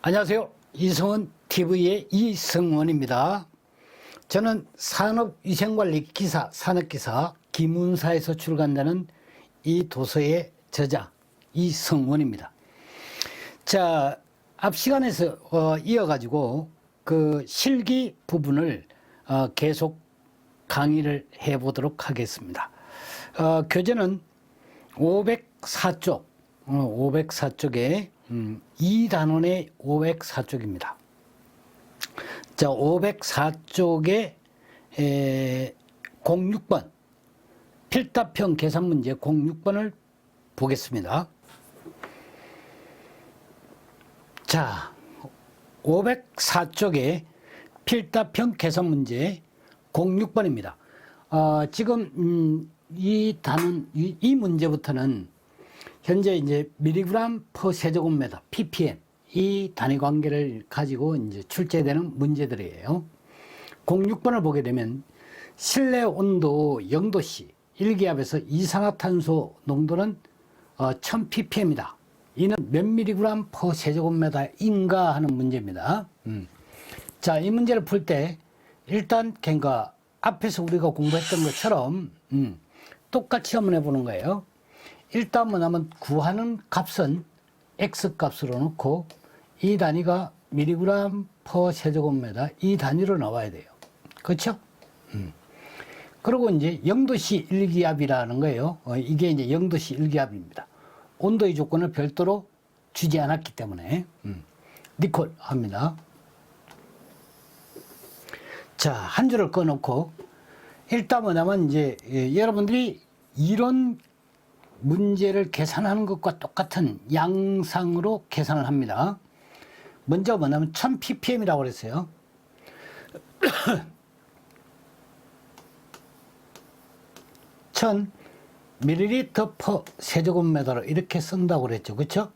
안녕하세요. 이성원 TV의 이성원입니다. 저는 산업위생관리기사, 산업기사 기문사에서 출간되는 이 도서의 저자 이성원입니다. 자, 앞 시간에서 이어가지고 그 실기 부분을 계속 강의를 해보도록 하겠습니다. 교재는 504쪽, 504쪽에 2단원의 504쪽입니다. 자, 504쪽에 06번 필답형 계산 문제 06번을 보겠습니다. 자, 504쪽에 필답형 계산 문제 06번입니다. 지금 이 문제부터는 현재 이제 미리그램 퍼 세제곱미터 ppm 이 단위 관계를 가지고 이제 출제되는 문제들이에요. 06번을 보게 되면 실내 온도 0도씨 1기압에서 이산화탄소 농도는 1000ppm이다. 이는 몇 미리그램 퍼 세제곱미터인가 하는 문제입니다. 자, 이 문제를 풀 때 일단 그러니까 앞에서 우리가 공부했던 것처럼 똑같이 한번 해보는 거예요. 일단 뭐냐면 구하는 값은 x 값으로 놓고 이 단위가 미리그램 퍼 세제곱미터 이 단위로 나와야 돼요. 그렇죠? 그리고 이제 0도씨 1기압이라는 거예요. 이게 이제 0도씨 1기압입니다. 온도의 조건을 별도로 주지 않았기 때문에 니콜 합니다. 자, 한 줄을 꺼놓고 일단 뭐냐면 이제 여러분들이 이런 문제를 계산하는 것과 똑같은 양상으로 계산을 합니다. 먼저 뭐냐면 1000ppm이라고 그랬어요. 1000ml per 세제곱미터로 이렇게 쓴다고 그랬죠. 그렇죠?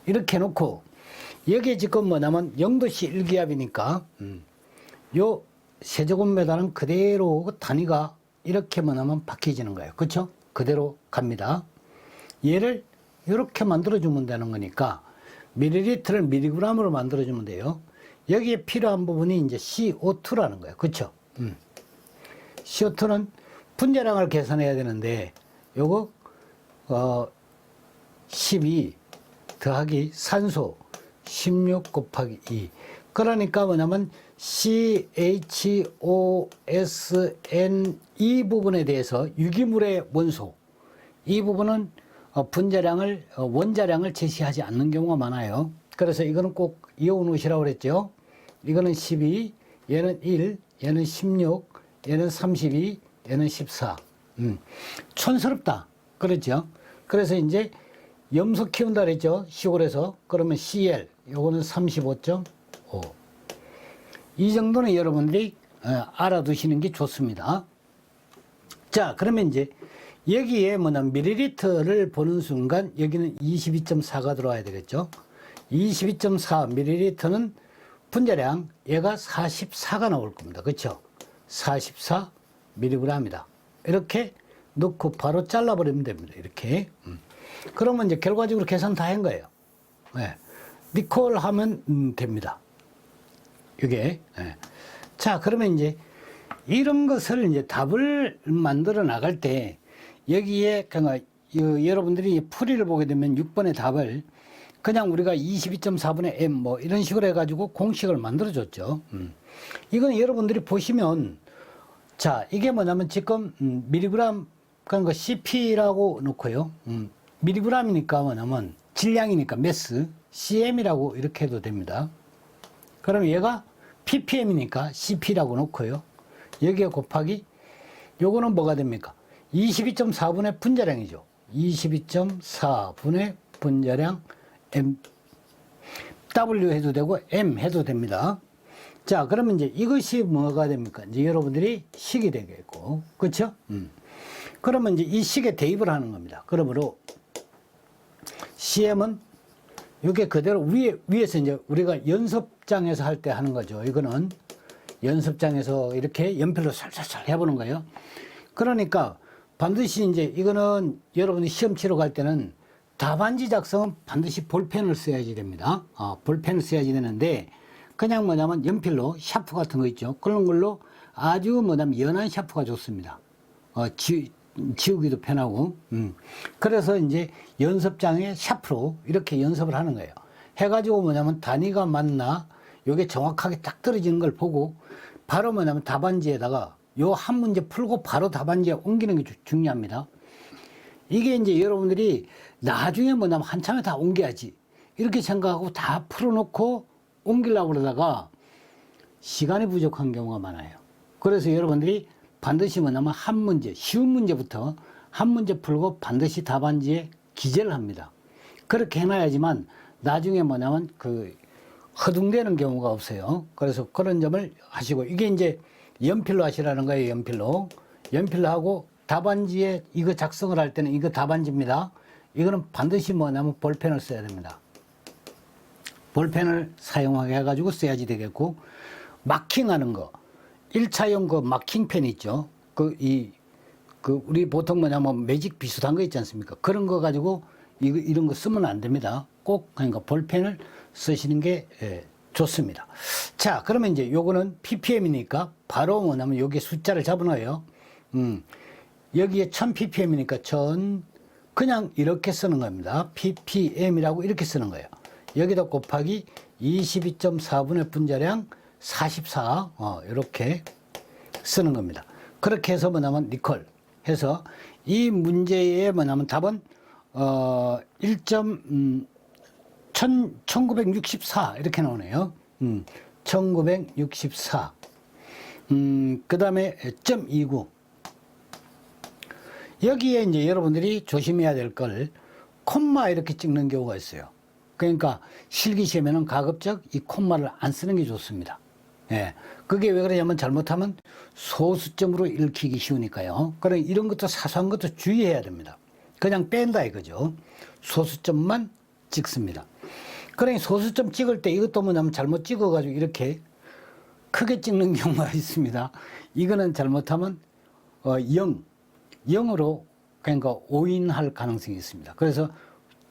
이렇게 놓고 여기에 지금 뭐냐면 0도씨 1기압이니까 요 세제곱미터는 그대로 단위가 이렇게 뭐냐면 바뀌어지는 거예요. 그렇죠? 그대로 갑니다. 얘를 이렇게 만들어주면 되는 거니까 밀리리터를 미리그램으로 만들어주면 돼요. 여기에 필요한 부분이 이제 CO2라는 거예요. 그렇죠? CO2는 분자량을 계산해야 되는데 요거 12 더하기 산소 16 곱하기 2 그러니까 뭐냐면 CHOSN 이 부분에 대해서 유기물의 원소 이 부분은 분자량을 원자량을 제시하지 않는 경우가 많아요. 그래서 이거는 꼭 이어놓으시라고 그랬죠. 이거는 12, 얘는 1, 얘는 16, 얘는 32, 얘는 14. 촌스럽다. 그렇죠. 그래서 이제 염소 키운다 그랬죠. 시골에서. 그러면 CL 요거는 35.5. 이 정도는 여러분들이 알아두시는 게 좋습니다. 자, 그러면 이제 여기에 뭐냐면 밀리리터를 보는 순간 여기는 22.4가 들어와야 되겠죠. 22.4 밀리리터는 분자량 얘가 44가 나올 겁니다. 그렇죠? 44 밀리그램이다. 이렇게 넣고 바로 잘라버리면 됩니다. 이렇게. 그러면 이제 결과적으로 계산 다 한 거예요. 네. 니콜 하면 됩니다. 이게. 네. 자, 그러면 이제 이런 것을 이제 답을 만들어 나갈 때 여기에 그냥 여러분들이 풀이를 보게 되면 6번의 답을 그냥 우리가 22.4분의 m 뭐 이런 식으로 해가지고 공식을 만들어 줬죠. 이건 여러분들이 보시면 자, 이게 뭐냐면 지금 미리그램 그러니까 CP라고 놓고요. 미리그램이니까 뭐냐면 질량이니까 매스 CM이라고 이렇게 해도 됩니다. 그럼 얘가 ppm이니까 CP라고 놓고요. 여기에 곱하기 요거는 뭐가 됩니까? 22.4분의 분자량이죠. 22.4분의 분자량 M W 해도 되고 M 해도 됩니다. 자, 그러면 이제 이것이 뭐가 됩니까? 이제 여러분들이 식이 되겠고, 그렇죠? 그러면 이제 이 식에 대입을 하는 겁니다. 그러므로 CM은 이게 그대로 위에서 이제 우리가 연습장에서 할 때 하는 거죠. 이거는 연습장에서 이렇게 연필로 살살살 해보는 거예요. 그러니까 반드시 이제 이거는 여러분이 시험 치러 갈 때는 답안지 작성은 반드시 볼펜을 써야지 됩니다. 볼펜을 써야지 되는데, 그냥 뭐냐면 연필로 샤프 같은 거 있죠. 그런 걸로 아주 뭐냐면 연한 샤프가 좋습니다. 지우기도 편하고. 그래서 이제 연습장에 샤프로 이렇게 연습을 하는 거예요. 해가지고 뭐냐면 단위가 맞나, 요게 정확하게 딱 떨어지는 걸 보고, 바로 뭐냐면 답안지에다가 요 한 문제 풀고 바로 답안지에 옮기는 게 중요합니다. 이게 이제 여러분들이 나중에 뭐냐면 한참에 다 옮겨야지, 이렇게 생각하고 다 풀어놓고 옮기려고 그러다가 시간이 부족한 경우가 많아요. 그래서 여러분들이 반드시 뭐냐면 한 문제, 쉬운 문제부터 한 문제 풀고 반드시 답안지에 기재를 합니다. 그렇게 해놔야지만 나중에 뭐냐면 허둥대는 경우가 없어요. 그래서 그런 점을 하시고, 이게 이제 연필로 하시라는 거예요. 연필로 하고, 답안지에 이거 작성을 할 때는 이거 답안지입니다. 이거는 반드시 뭐냐면 볼펜을 써야 됩니다. 볼펜을 사용하게 해가지고 써야지 되겠고, 마킹하는 거, 1차용 그 마킹펜 있죠. 우리 보통 뭐냐면 매직 비슷한 거 있지 않습니까? 그런 거 가지고 이런 거 쓰면 안 됩니다. 꼭 그러니까 볼펜을 쓰시는 게 좋습니다. 자, 그러면 이제 요거는 ppm이니까 바로 뭐냐면 여기에 숫자를 잡아놔요. 여기에 1000ppm이니까 1000, 그냥 이렇게 쓰는 겁니다. ppm이라고 이렇게 쓰는 거예요. 여기다 곱하기 22.4분의 분자량 44, 이렇게 쓰는 겁니다. 그렇게 해서 뭐냐면 니콜 해서 이 문제의 뭐냐면 답은 1964 이렇게 나오네요. 1964. 그 다음에 .29. 여기에 이제 여러분들이 조심해야 될 걸 콤마 이렇게 찍는 경우가 있어요. 그러니까 실기시험에는 가급적 이 콤마를 안 쓰는 게 좋습니다. 예. 그게 왜 그러냐면 잘못하면 소수점으로 읽히기 쉬우니까요. 그래 이런 것도 사소한 것도 주의해야 됩니다. 그냥 뺀다 이거죠. 소수점만 찍습니다. 그러니 소수점 찍을 때 이것도 뭐냐면 잘못 찍어가지고 이렇게 크게 찍는 경우가 있습니다. 이거는 잘못하면 0으로 그러니까 오인할 가능성이 있습니다. 그래서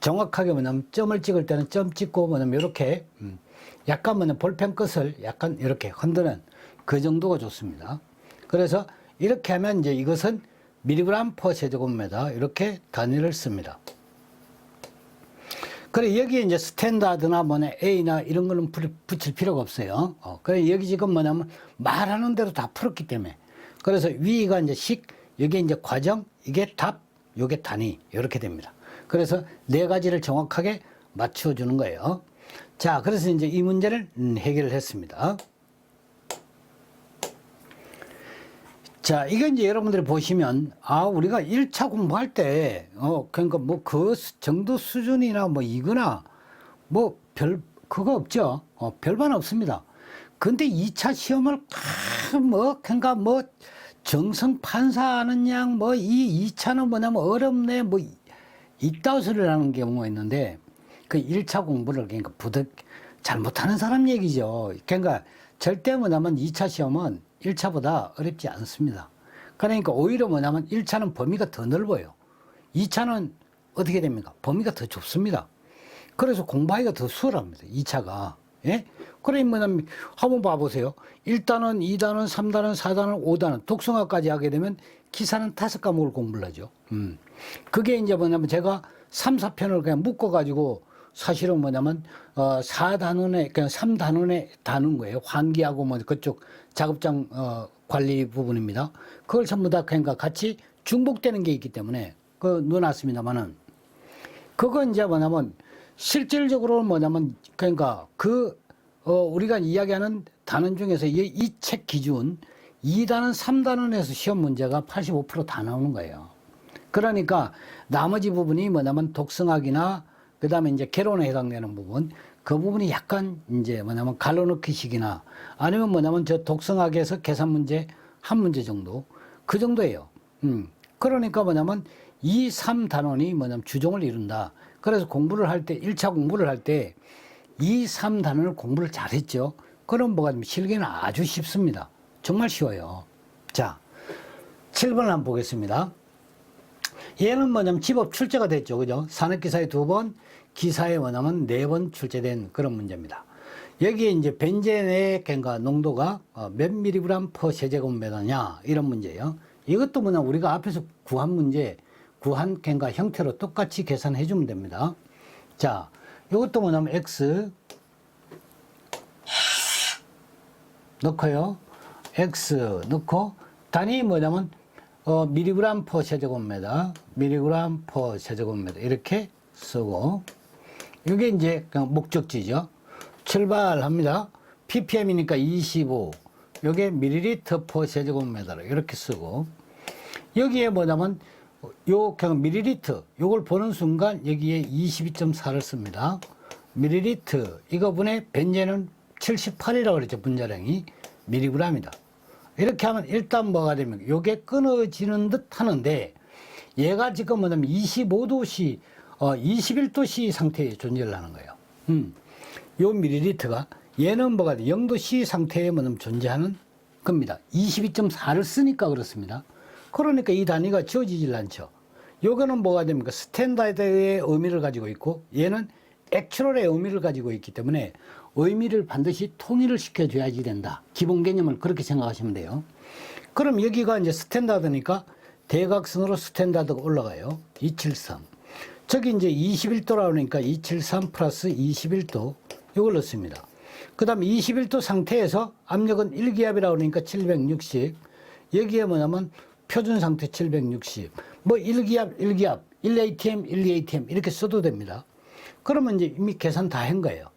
정확하게 뭐냐면 점을 찍을 때는 점 찍고 뭐냐면 이렇게 약간 뭐냐면 볼펜 끝을 약간 이렇게 흔드는 그 정도가 좋습니다. 그래서 이렇게 하면 이제 이것은 밀리그램 퍼 제곱미터 이렇게 단위를 씁니다. 그래 여기에 이제 스탠다드나 뭐냐 A나 이런 거는 붙일 필요가 없어요. 그래 여기 지금 뭐냐면 말하는 대로 다 풀었기 때문에. 그래서 위가 이제 여기 이제 과정, 이게 답, 요게 단위 이렇게 됩니다. 그래서 네 가지를 정확하게 맞춰 주는 거예요. 자, 그래서 이제 이 문제를 해결을 했습니다. 자, 이게 이제 여러분들이 보시면, 우리가 1차 공부할 때, 그러니까 뭐 그 정도 수준이나 뭐 이거나 뭐 그거 없죠. 별반 없습니다. 근데 2차 시험을, 그러니까 뭐 정성 판사하는 양, 뭐 이 2차는 뭐냐면 어렵네, 뭐 이따위 소리를 하는 경우가 있는데, 그 1차 공부를 그러니까 잘못하는 사람 얘기죠. 그러니까 절대 뭐냐면 2차 시험은 1차보다 어렵지 않습니다. 그러니까 오히려 뭐냐면 1차는 범위가 더 넓어요. 2차는 어떻게 됩니까? 범위가 더 좁습니다. 그래서 공부하기가 더 수월합니다. 2차가. 예? 그러니 뭐냐면 한번 봐보세요. 1단원, 2단원, 3단원, 4단원, 5단원 독성화까지 하게 되면 기사는 5과목을 공부를 하죠. 그게 이제 뭐냐면 제가 3, 4편을 그냥 묶어가지고 사실은 뭐냐면 4단원에 그냥 3단원에 다는 거예요. 환기하고 뭐 그쪽 작업장 관리 부분입니다. 그걸 전부 다 그러니까 같이 중복되는 게 있기 때문에 넣어놨습니다만은 그거 이제 뭐냐면 실질적으로 뭐냐면 그러니까 우리가 이야기하는 단원 중에서 이 책 기준 2단원, 3단원에서 시험 문제가 85% 다 나오는 거예요. 그러니까 나머지 부분이 뭐냐면 독성학이나 그 다음에 이제 개론에 해당되는 부분, 그 부분이 약간 이제 뭐냐면 갈라놓기식이나 아니면 뭐냐면 저 독성학에서 계산 문제 한 문제 정도, 그 정도예요. 그러니까 뭐냐면 2, 3단원이 뭐냐면 주종을 이룬다. 그래서 공부를 할 때, 1차 공부를 할 때 2, 3단원을 공부를 잘했죠. 그럼 뭐가 좀 실기는 아주 쉽습니다. 정말 쉬워요. 자, 7번을 한번 보겠습니다. 얘는 뭐냐면 집업 출제가 됐죠. 그죠? 산업기사에 2번, 기사에 뭐냐면 4번 출제된 그런 문제입니다. 여기에 이제 벤젠의 그러니까 농도가 몇 미리그램 퍼 세제곱미터냐 이런 문제예요. 이것도 뭐냐 우리가 앞에서 구한 문제, 구한 그러니까 형태로 똑같이 계산해 주면 됩니다. 자, 이것도 뭐냐면 x 넣고요. x 넣고 단위 뭐냐면 미리그램 퍼 세제곱미터, 미리그램 퍼 세제곱미터 이렇게 쓰고 이게 이제 그냥 목적지죠. 출발합니다. ppm이니까 25. 요게 밀리리터 퍼 세제곱미터로 이렇게 쓰고 여기에 뭐냐면 요 그냥 밀리리터 요걸 보는 순간 여기에 22.4를 씁니다. 밀리리터 이거 분의 벤젠은 78이라고 그랬죠. 분자량이 미리그램이다. 이렇게 하면 일단 뭐가 되면 요게 끊어지는 듯 하는데 얘가 지금 뭐냐면 25도씨 21도씨 상태에 존재를 하는 거예요. 요 밀리리터가 얘는 뭐가 돼? 0도씨 상태에 뭐냐면 존재하는 겁니다. 22.4를 쓰니까 그렇습니다. 그러니까 이 단위가 지워지질 않죠. 요거는 뭐가 됩니까? 스탠다드의 의미를 가지고 있고 얘는 액츄럴의 의미를 가지고 있기 때문에 의미를 반드시 통일을 시켜줘야지 된다. 기본 개념을 그렇게 생각하시면 돼요. 그럼 여기가 이제 스탠다드니까 대각선으로 스탠다드가 올라가요. 273. 저기 이제 21도라고 하니까 273 플러스 21도 이걸 넣습니다. 그 다음에 21도 상태에서 압력은 1기압이라고 그러니까 760. 여기에 뭐냐면 표준 상태 760. 뭐 1기압, 1atm, 1atm 이렇게 써도 됩니다. 그러면 이제 이미 계산 다 한 거예요.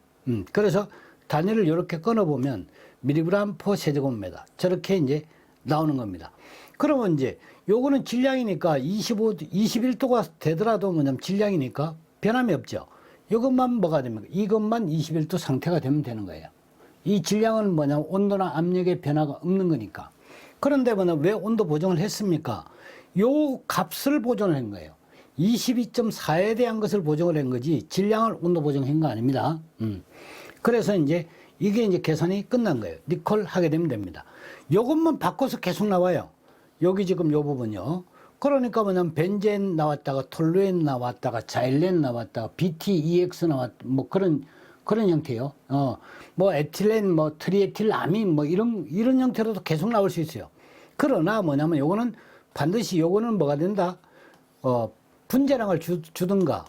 그래서 단위를 이렇게 끊어보면 미리그램 퍼 세제곱미터 저렇게 이제 나오는 겁니다. 그러면 이제 요거는 질량이니까 21도가 되더라도 뭐냐면 질량이니까 변함이 없죠. 이것만 뭐가 됩니까? 이것만 21도 상태가 되면 되는 거예요. 이 질량은 뭐냐면 온도나 압력의 변화가 없는 거니까. 그런데 뭐냐면 왜 온도 보정을 했습니까? 요 값을 보정을 한 거예요. 22.4에 대한 것을 보정을 한 거지 질량을 온도 보정한 거 아닙니다. 그래서 이제 이게 이제 계산이 끝난 거예요. 니콜 하게 되면 됩니다. 요것만 바꿔서 계속 나와요. 여기 지금 요 부분요. 그러니까 뭐냐면 벤젠 나왔다가 톨루엔 나왔다가 자일렌 나왔다가 BTEX 뭐 그런 형태요. 뭐 에틸렌 뭐 트리에틸아민 뭐 이런 형태로도 계속 나올 수 있어요. 그러나 뭐냐면 요거는 반드시 요거는 뭐가 된다? 분자량을 주든가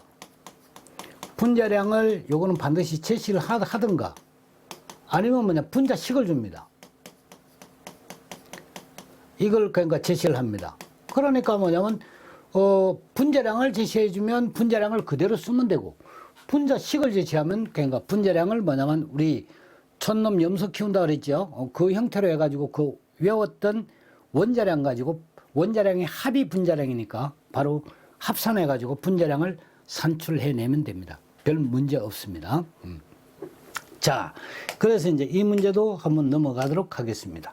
분자량을 요거는 반드시 제시를 하든가 아니면 뭐냐 분자식을 줍니다. 이걸 그러니까 제시를 합니다. 그러니까 뭐냐면 분자량을 제시해주면 분자량을 그대로 쓰면 되고 분자식을 제시하면 그러니까 분자량을 뭐냐면 우리 촌놈 염소 키운다 그랬죠. 그 형태로 해가지고 그 외웠던 원자량 가지고 원자량이 합이 분자량이니까 바로 합산해가지고 분자량을 산출해내면 됩니다. 별 문제 없습니다. 자, 그래서 이제 이 문제도 한번 넘어가도록 하겠습니다.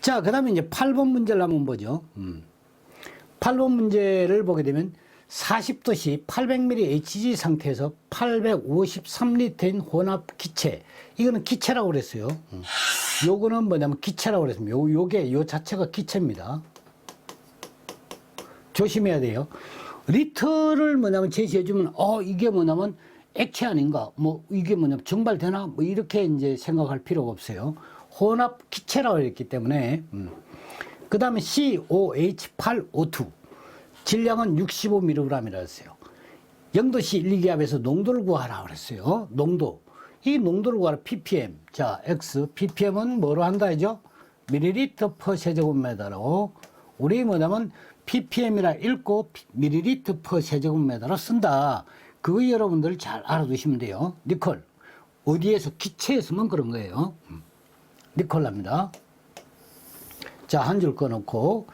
자, 그 다음에 이제 8번 문제를 한번 보죠. 8번 문제를 보게 되면 40도씨 800ml HG 상태에서 853리터인 혼합 기체. 이거는 기체라고 그랬어요. 요거는 뭐냐면 기체라고 그랬습니다. 요 자체가 기체입니다. 조심해야 돼요. 리터를 뭐냐면 제시해주면, 이게 뭐냐면 액체 아닌가? 뭐, 이게 뭐냐면 증발되나? 뭐, 이렇게 이제 생각할 필요가 없어요. 혼합 기체라고 했기 때문에, 그 다음에 COH8O2. 질량은 65mg이라고 했어요. 0도씨 1기압에서 농도를 구하라고 그랬어요. 농도. 이 농도를 구하라. ppm. 자, x. ppm은 뭐로 한다 하죠? 밀리리터 퍼 세제곱미터로. 우리 뭐냐면 ppm이라 읽고 밀리리터 퍼 세제곱미터로 쓴다. 그거 여러분들 잘 알아두시면 돼요. 니콜. 어디에서 기체에서만 그런 거예요. 니콜 합니다. 자, 한 줄 꺼놓고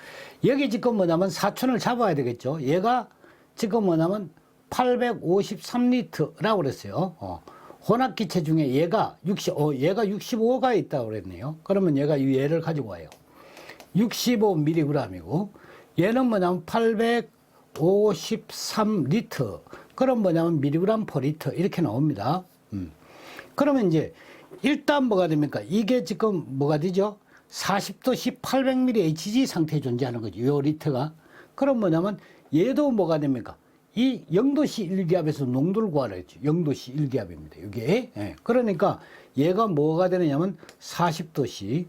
여기 지금 뭐냐면 사촌을 잡아야 되겠죠. 얘가 지금 뭐냐면 853리터라고 그랬어요. 혼합기체 중에 얘가 65가 있다고 그랬네요. 그러면 얘를 가지고 와요. 65mg이고 얘는 뭐냐면 853리터. 그럼 뭐냐면 미리그램 퍼 리터 이렇게 나옵니다. 그러면 이제 일단 뭐가 됩니까? 이게 지금 뭐가 되죠? 40도씨 800ml HG 상태에 존재하는 거죠. 요 리터가. 그럼 뭐냐면 얘도 뭐가 됩니까? 이 0도씨 1기압에서 농도를 구하라 했죠. 0도씨 1기압입니다. 이게. 예. 그러니까 얘가 뭐가 되느냐면 40도씨.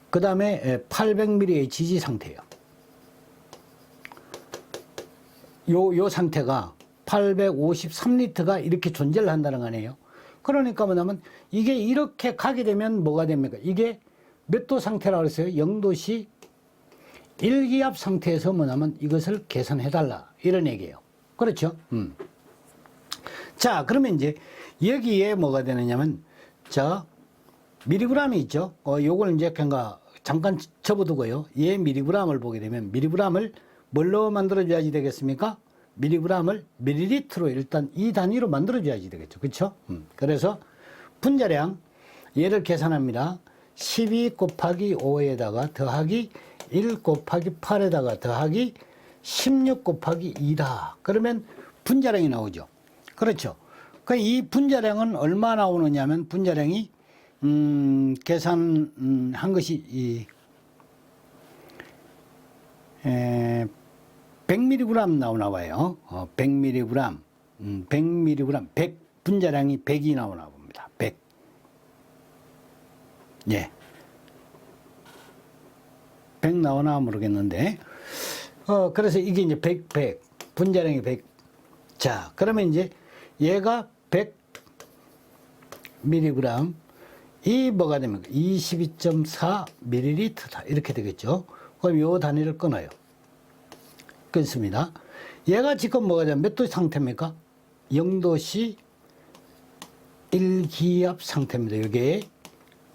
그 다음에 800mHg 상태예요. 요 상태가 853리터가 이렇게 존재를 한다는 거 아니에요. 그러니까 뭐냐면 이게 이렇게 가게 되면 뭐가 됩니까? 이게 몇 도 상태라고 그랬어요? 0도씨 1기압 상태에서 뭐냐면 이것을 계산해달라. 이런 얘기예요. 그렇죠? 자, 그러면 이제 여기에 뭐가 되느냐면, 자, 미리그램이 있죠? 요걸 이제 그러니까 잠깐 접어두고요. 얘 미리그램을 보게 되면 미리그램을 뭘로 만들어줘야지 되겠습니까? 미리그램을 밀리리터로 일단 이 단위로 만들어줘야지 되겠죠. 그렇죠? 그래서 분자량 얘를 계산합니다. 12 곱하기 5에다가 더하기 1 곱하기 8에다가 더하기 16 곱하기 2다. 그러면 분자량이 나오죠. 그렇죠. 이 분자량은 얼마 나오느냐면 분자량이 계산한 것이 100mg 나오나 봐요. 100mg, 100mg, 100 분자량이 100이 나오나 봅니다. 100. 예. 100 나오나 모르겠는데. 그래서 이게 이제 100, 분자량이 100. 자, 그러면 이제 얘가 100mg, 이 뭐가 됩니까? 22.4ml다. 이렇게 되겠죠. 그럼 요 단위를 끊어요. 끊습니다. 얘가 지금 뭐가 되면 몇 도 상태입니까? 0도씨 1기압 상태입니다. 이게.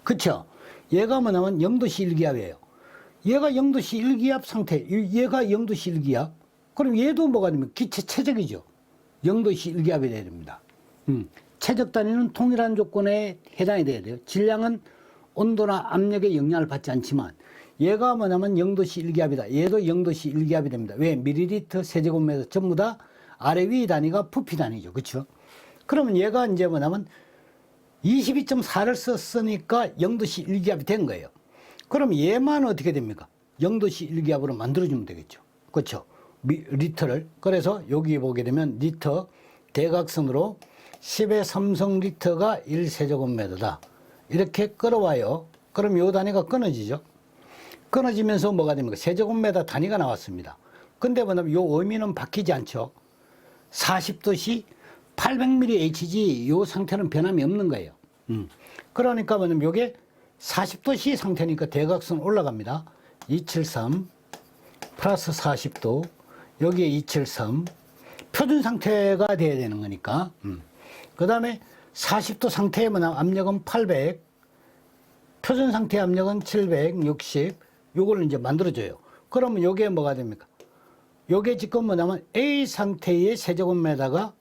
그쵸? 얘가 뭐냐면 0도씨 1기압이에요. 얘가 0도씨 1기압 상태, 얘가 0도씨 1기압. 그럼 얘도 뭐가 되면 기체 최적이죠. 0도씨 1기압이 돼야 됩니다. 최적 단위는 동일한 조건에 해당이 돼야 돼요. 질량은 온도나 압력에 영향을 받지 않지만 얘가 뭐냐면 0도씨 1기압이다. 얘도 0도씨 1기압이 됩니다. 왜? 밀리리터 세제곱미터 전부 다 아래 위 단위가 부피 단위죠. 그렇죠? 그러면 얘가 이제 뭐냐면 22.4를 썼으니까 0도씨 1기압이 된 거예요. 그럼 얘만 어떻게 됩니까? 0도씨 1기압으로 만들어주면 되겠죠. 그렇죠? 리터를. 그래서 여기 보게 되면 리터 대각선으로 10의 삼성 리터가 1세제곱미터다. 이렇게 끌어와요. 그럼 요 단위가 끊어지죠. 끊어지면서 뭐가 됩니까? 세제곱미터 단위가 나왔습니다. 근데 뭐냐면 요 의미는 바뀌지 않죠. 40도씨 800mHg 요 상태는 변함이 없는 거예요. 그러니까 뭐냐면 요게 40도씨 상태니까 대각선 올라갑니다. 273 플러스 40도 여기에 273 표준 상태가 돼야 되는 거니까. 그 다음에 40도 상태에 뭐냐 압력은 800 표준 상태 압력은 760 요걸 이제 만들어줘요. 그러면 요게 뭐가 됩니까? 요게 지금 뭐냐면 A 상태의 세제곱미터가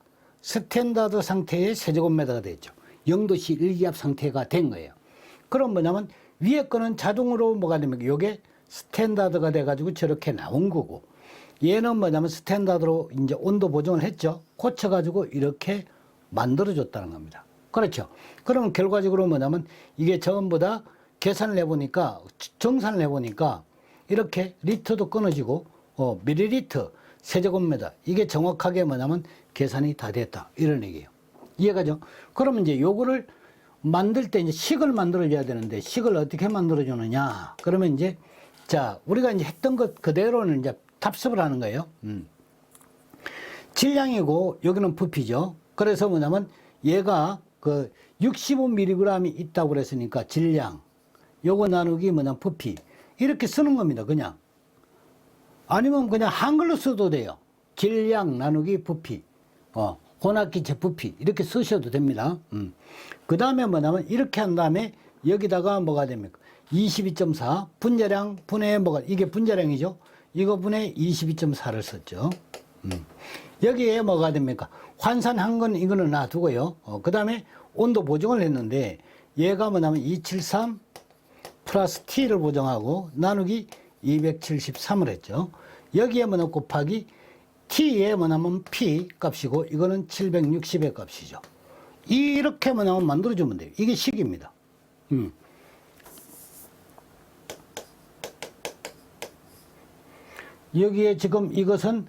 스탠다드 상태의 세제곱미터가 됐죠. 0도씨 1기압 상태가 된 거예요. 그럼 뭐냐면 위에 거는 자동으로 뭐가 됩니까? 요게 스탠다드가 돼가지고 저렇게 나온 거고 얘는 뭐냐면 스탠다드로 이제 온도 보정을 했죠. 고쳐가지고 이렇게 만들어줬다는 겁니다. 그렇죠. 그러면 결과적으로 뭐냐면 이게 전부 다 계산을 해보니까 정산을 해보니까 이렇게 리터도 끊어지고 밀리리터 세제곱미터 이게 정확하게 뭐냐면 계산이 다 됐다 이런 얘기예요. 이해가죠? 그러면 이제 요거를 만들 때 이제 식을 만들어줘야 되는데 식을 어떻게 만들어주느냐? 그러면 이제 자 우리가 이제 했던 것 그대로는 이제 답습을 하는 거예요. 질량이고 여기는 부피죠. 그래서 뭐냐면 얘가 그 65mg이 있다고 그랬으니까 질량 요거 나누기 뭐냐 부피 이렇게 쓰는 겁니다. 그냥 아니면 그냥 한글로 써도 돼요. 질량 나누기 부피 혼합기체 부피 이렇게 쓰셔도 됩니다. 그 다음에 뭐냐면 이렇게 한 다음에 여기다가 뭐가 됩니까? 22.4 분자량 분해 뭐가 이게 분자량이죠. 이거 분해 22.4를 썼죠. 여기에 뭐가 됩니까? 환산한 건 이거는 놔두고요. 그 다음에 온도 보정을 했는데 얘가 뭐냐면 273 플러스 T를 보정하고 나누기 273을 했죠. 여기에 뭐냐 곱하기 T에 뭐냐면 P 값이고 이거는 760의 값이죠. 이렇게 뭐냐면 만들어주면 돼요. 이게 식입니다. 여기에 지금 이것은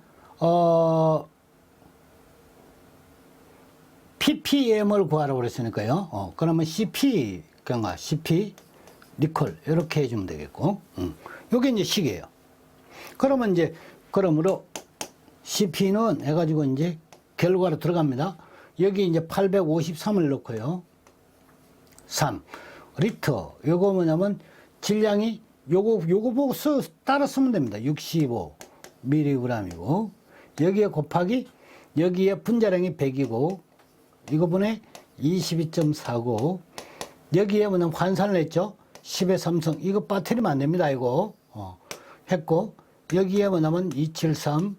ppm을 구하라고 그랬으니까요. 그러면 cp 경과 cp 니콜 이렇게 해주면 되겠고, 요게 이제 식이에요. 그러면 이제 그러므로 cp는 해가지고 이제 결과로 들어갑니다. 여기 이제 853을 넣고요. 3 리터 요거 뭐냐면 질량이 요거 보고 따라 쓰면 됩니다. 65 mg이고 여기에 곱하기 여기에 분자량이 100이고 이거분에 22.49 여기에 뭐냐면 환산을 했죠. 10의 삼성 이거 빠뜨리면 안 됩니다. 이거 했고 여기에 뭐냐면 273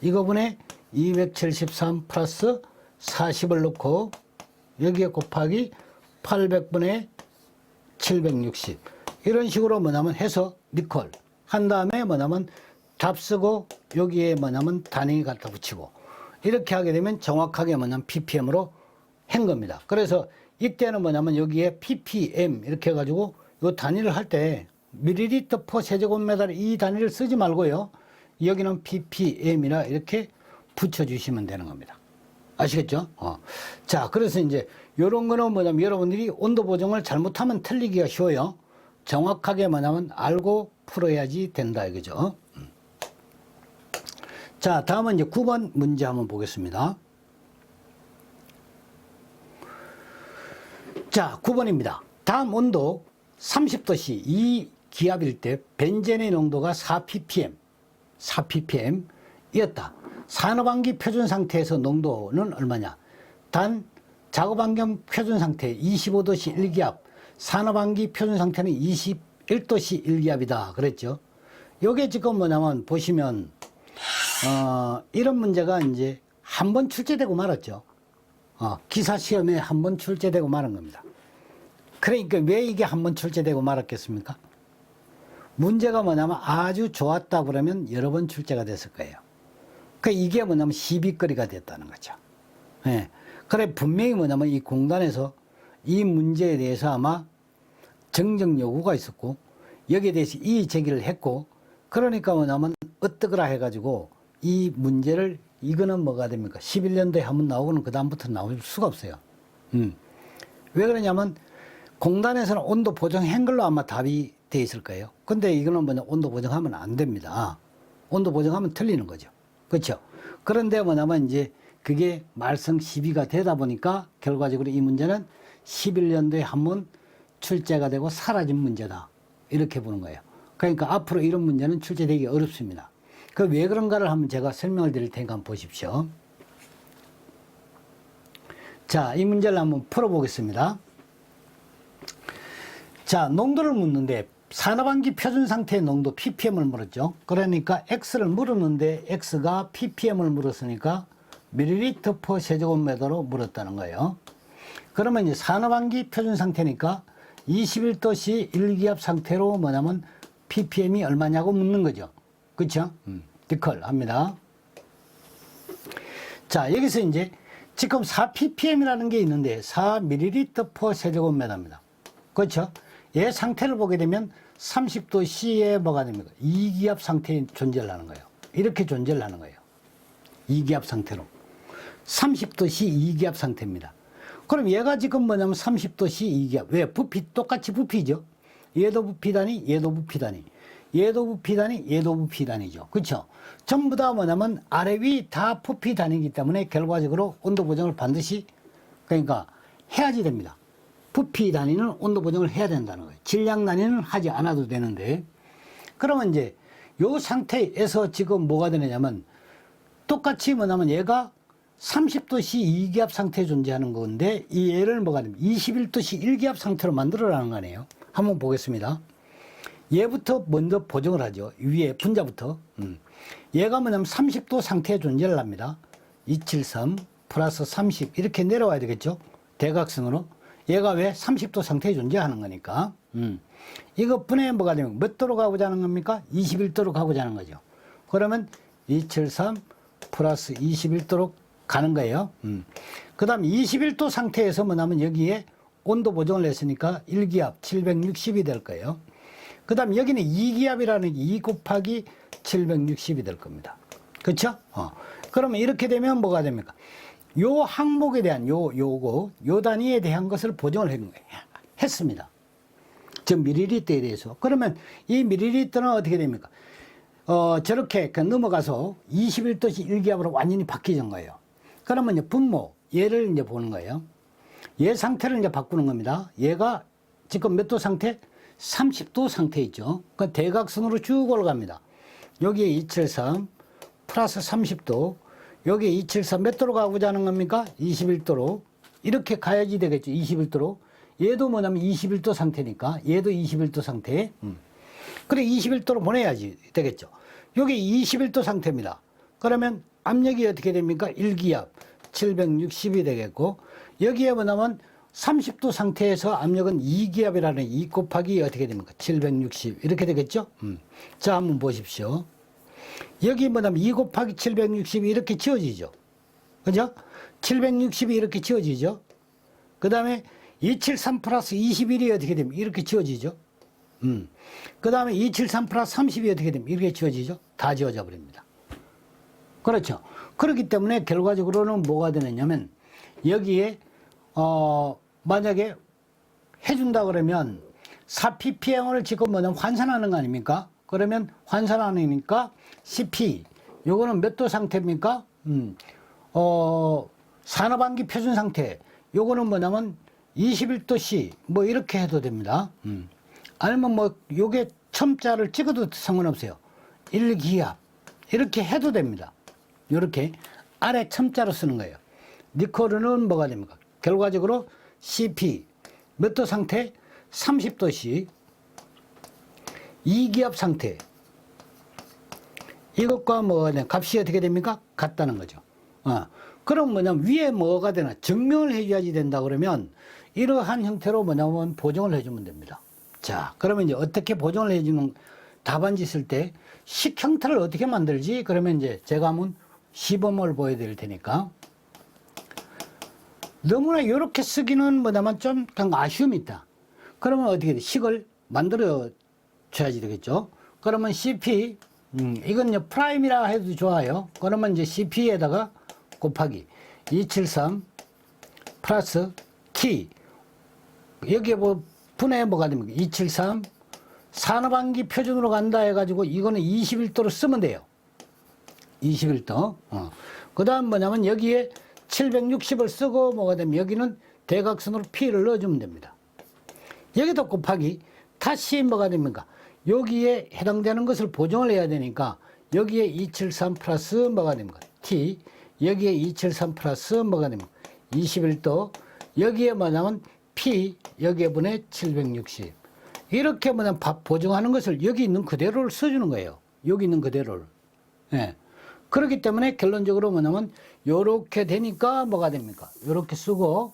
이거분에 273 플러스 40을 넣고 여기에 곱하기 800분의 760 이런 식으로 뭐냐면 해서 니콜 한 다음에 뭐냐면 잡쓰고 여기에 뭐냐면 단위 갖다 붙이고 이렇게 하게 되면 정확하게 뭐냐면 ppm으로 한 겁니다. 그래서 이때는 뭐냐면 여기에 ppm 이렇게 해가지고 요 단위를 할 때 밀리리터 퍼 세제곱미터 이 단위를 쓰지 말고요. 여기는 ppm이라 이렇게 붙여주시면 되는 겁니다. 아시겠죠? 자, 그래서 이제 요런 거는 뭐냐면 여러분들이 온도 보정을 잘못하면 틀리기가 쉬워요. 정확하게 뭐냐면 알고 풀어야지 된다 이거죠. 자, 다음은 이제 9번 문제 한번 보겠습니다. 자, 9번입니다. 다음 온도 30도씨 이 기압일 때 벤젠의 농도가 4ppm 이었다. 산업환기 표준 상태에서 농도는 얼마냐? 단 작업환경 표준 상태 25도씨 1기압, 산업환기 표준 상태는 21도씨 1기압이다. 그랬죠. 요게 지금 뭐냐면 보시면 이런 문제가 이제 한 번 출제되고 말았죠. 기사 시험에 한 번 출제되고 말은 겁니다. 그러니까 왜 이게 한 번 출제되고 말았겠습니까? 문제가 뭐냐면 아주 좋았다 그러면 여러 번 출제가 됐을 거예요. 그러니까 이게 뭐냐면 시비거리가 됐다는 거죠. 예. 그래 분명히 뭐냐면 이 공단에서 이 문제에 대해서 아마 정정 요구가 있었고 여기에 대해서 이의 제기를 했고 그러니까 뭐냐면 어떠거라 해가지고 이 문제를 이거는 뭐가 됩니까? 11년도에 한번 나오고는 그 다음부터 나올 수가 없어요. 왜 그러냐면 공단에서는 온도 보정한 걸로 아마 답이 돼 있을 거예요. 근데 이거는 뭐냐 온도 보정하면 안 됩니다. 온도 보정하면 틀리는 거죠. 그렇죠? 그런데 뭐냐면 이제 그게 말썽 시비가 되다 보니까 결과적으로 이 문제는 11년도에 한번 출제가 되고 사라진 문제다. 이렇게 보는 거예요. 그러니까 앞으로 이런 문제는 출제되기 어렵습니다. 그 왜 그런가를 한번 제가 설명을 드릴 테니까 한번 보십시오. 자, 이 문제를 한번 풀어보겠습니다. 자, 농도를 묻는데 산업환기 표준 상태의 농도 ppm을 물었죠. 그러니까 x를 물었는데 x가 ppm을 물었으니까 밀리리터 퍼 세제곱미터로 물었다는 거예요. 그러면 이제 산업환기 표준 상태니까 21도씨 1기압 상태로 뭐냐면 ppm이 얼마냐고 묻는 거죠. 그렇죠? 디컬 합니다. 자, 여기서 이제 지금 4ppm이라는 게 있는데 4ml per 세제곱미터입니다. 그렇죠? 얘 상태를 보게 되면 30도씨에 뭐가 됩니까? 2기압 상태에 존재를 하는 거예요. 이렇게 존재를 하는 거예요. 2기압 상태로. 30도씨 2기압 상태입니다. 그럼 얘가 지금 뭐냐면 30도씨 2기압. 왜? 부피, 똑같이 부피죠. 얘도 부피다니, 얘도 부피다니. 얘도 부피다니, 얘도 부피다니죠. 그렇죠? 전부 다 뭐냐면 아래 위 다 부피 단위이기 때문에 결과적으로 온도 보정을 반드시 그러니까 해야지 됩니다. 부피 단위는 온도 보정을 해야 된다는 거예요. 질량 단위는 하지 않아도 되는데 그러면 이제 요 상태에서 지금 뭐가 되느냐면 똑같이 뭐냐면 얘가 30도씨 2기압 상태에 존재하는 건데 이 얘를 뭐가 되면 21도씨 1기압 상태로 만들어라는 거 아니에요. 한번 보겠습니다. 얘부터 먼저 보정을 하죠. 위에 분자부터. 얘가 뭐냐면 30도 상태에 존재를 합니다. 273 플러스 30 이렇게 내려와야 되겠죠. 대각선으로. 얘가 왜 30도 상태에 존재하는 거니까. 이것분에 뭐가 되면 몇 도로 가고자 하는 겁니까? 21도로 가고자 하는 거죠. 그러면 273 플러스 21도로 가는 거예요. 그 다음 21도 상태에서 뭐냐면 여기에 온도 보정을 했으니까 1기압 760이 될 거예요. 그 다음 여기는 2기압이라는 게 2 곱하기 760이 될 겁니다. 그렇죠? 그러면 이렇게 되면 뭐가 됩니까? 요 항목에 대한 요 단위에 대한 것을 보정을 했습니다. 즉 밀리리터에 대해서. 그러면 이 밀리리터는 어떻게 됩니까? 저렇게 넘어가서 21도씨 1기압으로 완전히 바뀌는 거예요. 그러면 이제 분모 얘를 이제 보는 거예요. 얘 상태를 이제 바꾸는 겁니다. 얘가 지금 몇 도 상태? 30도 상태 있죠. 그 대각선으로 쭉 올라갑니다. 여기에 273 플러스 30도, 여기에 273 몇 도로 가고자 하는 겁니까? 21도로. 이렇게 가야지 되겠죠. 21도로. 얘도 뭐냐면 21도 상태니까 얘도 21도 상태. 그래 21도로 보내야지 되겠죠. 여기 21도 상태입니다. 그러면 압력이 어떻게 됩니까? 1기압 760이 되겠고, 여기에 뭐냐면 30도 상태에서 압력은 2기압이라는 2 곱하기 어떻게 됩니까? 760 이렇게 되겠죠. 자, 한번 보십시오. 여기 뭐냐면 2 곱하기 760이 이렇게 지워지죠. 그죠? 760이 이렇게 지워지죠. 그 다음에 273 플러스 21이 어떻게 됩니까? 이렇게 지워지죠. 그 다음에 273 플러스 30이 어떻게 됩니까? 이렇게 지워지죠. 다 지워져 버립니다. 그렇죠. 그렇기 때문에 결과적으로는 뭐가 되느냐면, 여기에 만약에 해준다 그러면 4ppm을 지금 뭐냐면 환산하는 거 아닙니까? 그러면 환산하니까 CP 요거는 몇 도 상태입니까? 산업안기 표준 상태 요거는 뭐냐면 21도씨 뭐 이렇게 해도 됩니다. 아니면 뭐 요게 첨자를 찍어도 상관없어요. 1기압 이렇게 해도 됩니다. 요렇게 아래 첨자로 쓰는 거예요. 니콜은 뭐가 됩니까? 결과적으로 CP 몇 도 상태? 30도씨 2기압 상태. 이것과 뭐 값이 어떻게 됩니까? 같다는 거죠. 그럼 뭐냐면 위에 뭐가 되나 증명을 해줘야지 된다 그러면 이러한 형태로 뭐냐면 보정을 해주면 됩니다. 자, 그러면 이제 어떻게 보정을 해주는, 답안지 쓸 때 식 형태를 어떻게 만들지? 그러면 이제 제가 한번 시범을 보여드릴 테니까. 너무나 이렇게 쓰기는 뭐냐면 좀 아쉬움이 있다. 그러면 어떻게 돼? 식을 만들어 줘야지 되겠죠. 그러면 CP, 이건 이제 프라임이라 해도 좋아요. 그러면 이제 CP에다가 곱하기 273 플러스 T. 여기에 뭐 분해 뭐가 됩니까? 273 산업안기 표준으로 간다 해가지고 이거는 21도로 쓰면 돼요. 21도. 그 다음 뭐냐면 여기에 760을 쓰고 뭐가 되면 여기는 대각선으로 P를 넣어주면 됩니다. 여기도 곱하기 다시 뭐가 됩니까? 여기에 해당되는 것을 보정을 해야 되니까 여기에 273 플러스 뭐가 됩니까? T. 여기에 273 플러스 뭐가 됩니까? 21도. 여기에 뭐냐면 P. 여기에 분해 760. 이렇게 뭐냐면 보정하는 것을 여기 있는 그대로를 써주는 거예요. 여기 있는 그대로를. 예. 그렇기 때문에 결론적으로 뭐냐면 요렇게 되니까 뭐가 됩니까? 요렇게 쓰고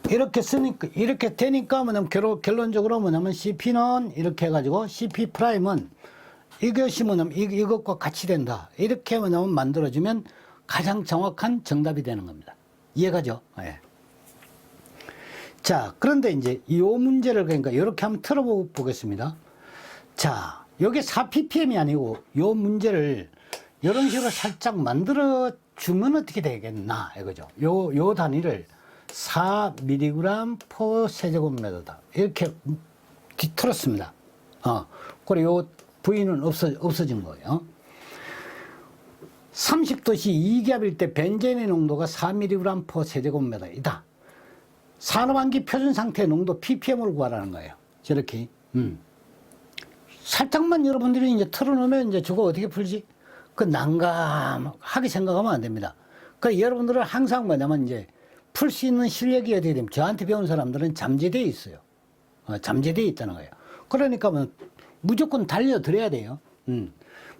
이렇게 쓰니까 이렇게 되니까 뭐냐면 결론적으로 뭐냐면 CP는 이렇게 해가지고 CP 프라임은 이것이 뭐냐면 이것과 같이 된다. 이렇게 뭐냐면 만들어주면 가장 정확한 정답이 되는 겁니다. 이해가죠? 예. 자, 그런데 이제 이 문제를 그러니까 이렇게 한번 틀어보겠습니다. 자, 여기 4ppm이 아니고 요 문제를 이런 식으로 살짝 만들어 주면 어떻게 되겠나 이거죠. 요 단위를 4mg per 세제곱미터다. 이렇게 뒤틀었습니다. 그리고 요 V는 없어진 거예요. 30도씨 2기압일 때 벤젠의 농도가 4mg per 세제곱미터이다. 산업안기 표준 상태 농도 ppm을 구하라는 거예요. 저렇게. 살짝만 여러분들이 이제 틀어놓으면 이제 저거 어떻게 풀지? 그 난감하게 생각하면 안 됩니다. 그 여러분들은 항상 뭐냐면 이제 풀 수 있는 실력이 어떻게 되면 저한테 배운 사람들은 잠재되어 있어요. 잠재되어 있다는 거예요. 그러니까 뭐 무조건 달려드려야 돼요.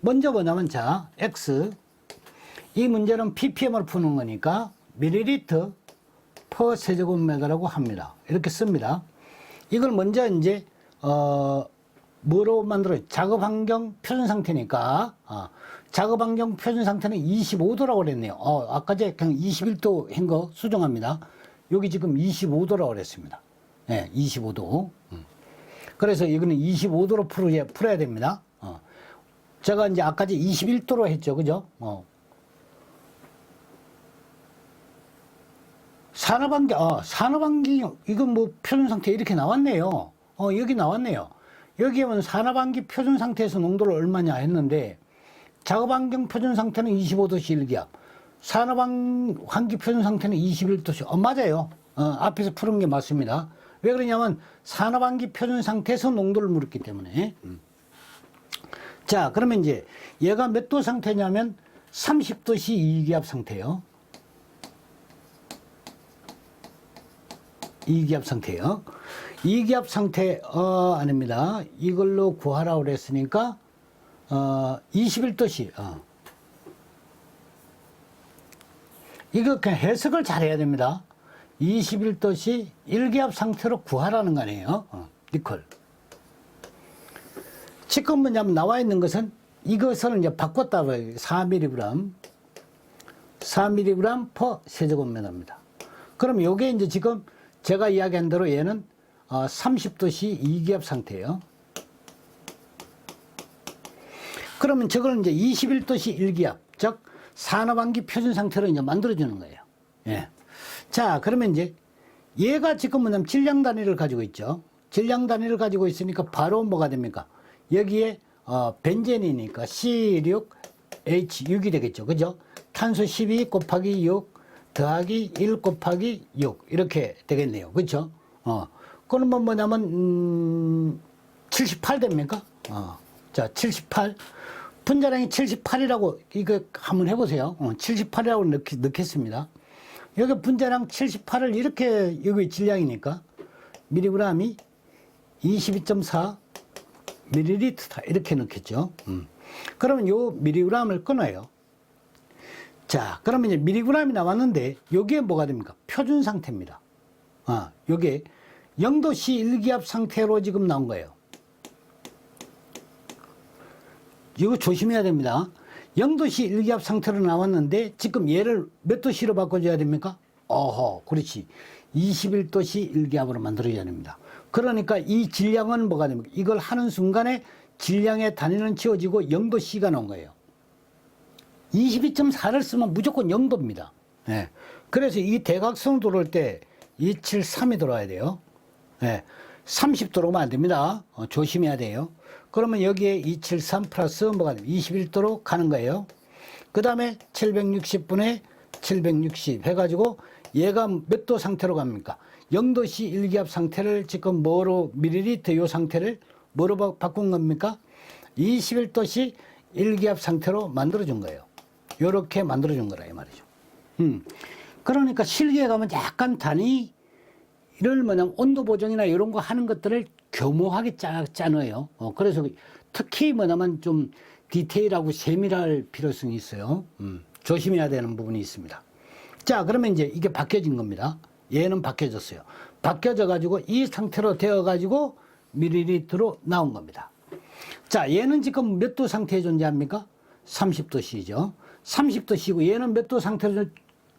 먼저 뭐냐면 자, X. 이 문제는 ppm을 푸는 거니까 밀리리터 per 세제곱미터라고 합니다. 이렇게 씁니다. 이걸 먼저 이제 뭐로 만들어요? 작업환경 표준 상태니까 작업환경 표준 상태는 25도라고 그랬네요. 아까 제가 그냥 21도 한 거 수정합니다. 여기 지금 25도라고 그랬습니다. 네, 25도. 그래서 이거는 25도로 풀어야 됩니다. 제가 이제 아까지 21도로 했죠. 그죠? 산업환기, 이건 뭐 표준 상태 이렇게 나왔네요. 여기 나왔네요. 여기에 보면 산업환기 표준 상태에서 농도를 얼마냐 했는데, 작업환경 표준 상태는 25도씨 1기압, 산업환기 표준 상태는 21도씨. 맞아요. 앞에서 푸른 게 맞습니다. 왜 그러냐면 산업환기 표준 상태에서 농도를 물었기 때문에. 자, 그러면 이제 얘가 몇 도 상태냐면 30도씨 2기압 상태예요. 2기압 상태예요. 2기압 상태 아닙니다. 이걸로 구하라고 그랬으니까 21도씨. 이거 그냥 해석을 잘 해야 됩니다. 21도씨 1기압 상태로 구하라는 거 아니에요. 니콜. 지금 뭐냐면 나와 있는 것은 이것을 이제 바꿨다 봐요. 4mg. 4mg per 세제곱미터입니다. 그럼 요게 이제 지금 제가 이야기한 대로 얘는 30도씨 2기압 상태예요. 그러면 저걸 이제 21도씨 1기압, 즉 산업환기 표준 상태로 이제 만들어주는 거예요. 예. 자, 그러면 이제 얘가 지금 뭐냐면 질량 단위를 가지고 있죠. 질량 단위를 가지고 있으니까 바로 뭐가 됩니까? 여기에 벤젠이니까 C6H6이 되겠죠. 그죠? 탄소 12 곱하기 6 더하기 1 곱하기 6 이렇게 되겠네요. 그렇죠? 그러면 뭐냐면 78 됩니까? 자, 78 분자량이 78이라고 이거 한번 해보세요. 78이라고 넣겠습니다. 여기 분자량 78을 이렇게 여기 질량이니까 미리그램이 22.4 밀리리터다 이렇게 넣겠죠. 그러면 요 미리그램을 끊어요. 자, 그러면 이제 미리그램이 나왔는데 여기에 뭐가 됩니까? 표준 상태입니다. 요게 0도씨 1기압 상태로 지금 나온 거예요. 이거 조심해야 됩니다. 0도씨 1기압 상태로 나왔는데 지금 얘를 몇 도씨로 바꿔줘야 됩니까? 그렇지. 21도씨 1기압으로 만들어줘야 됩니다. 그러니까 이 질량은 뭐가 됩니까? 이걸 하는 순간에 질량의 단위는 지워지고 0도씨가 나온 거예요. 22.4를 쓰면 무조건 0도입니다. 예. 그래서 이 대각선으로 들어올 때 273이 들어와야 돼요. 예. 30도로 오면 안 됩니다. 조심해야 돼요. 그러면 여기에 273 플러스 뭐가 됩니까? 21도로 가는 거예요. 그 다음에 760분의 760 해가지고 얘가 몇 도 상태로 갑니까? 0도씨 1기압 상태를 지금 뭐로 밀리리터 요 상태를 뭐로 바꾼 겁니까? 21도씨 1기압 상태로 만들어준 거예요. 요렇게 만들어준 거라 이 말이죠. 그러니까 실기에 가면 약간 단위를 뭐냐면 온도 보정이나 이런 거 하는 것들을 교모하게 짜놔요. 그래서 특히 뭐냐면 좀 디테일하고 세밀할 필요성이 있어요. 조심해야 되는 부분이 있습니다. 자, 그러면 이제 이게 바뀌어진 겁니다. 얘는 바뀌어졌어요. 바뀌어져 가지고 이 상태로 되어 가지고 밀리리터로 나온 겁니다. 자, 얘는 지금 몇 도 상태에 존재합니까? 30도씨죠. 30도씨고 얘는 몇 도 상태로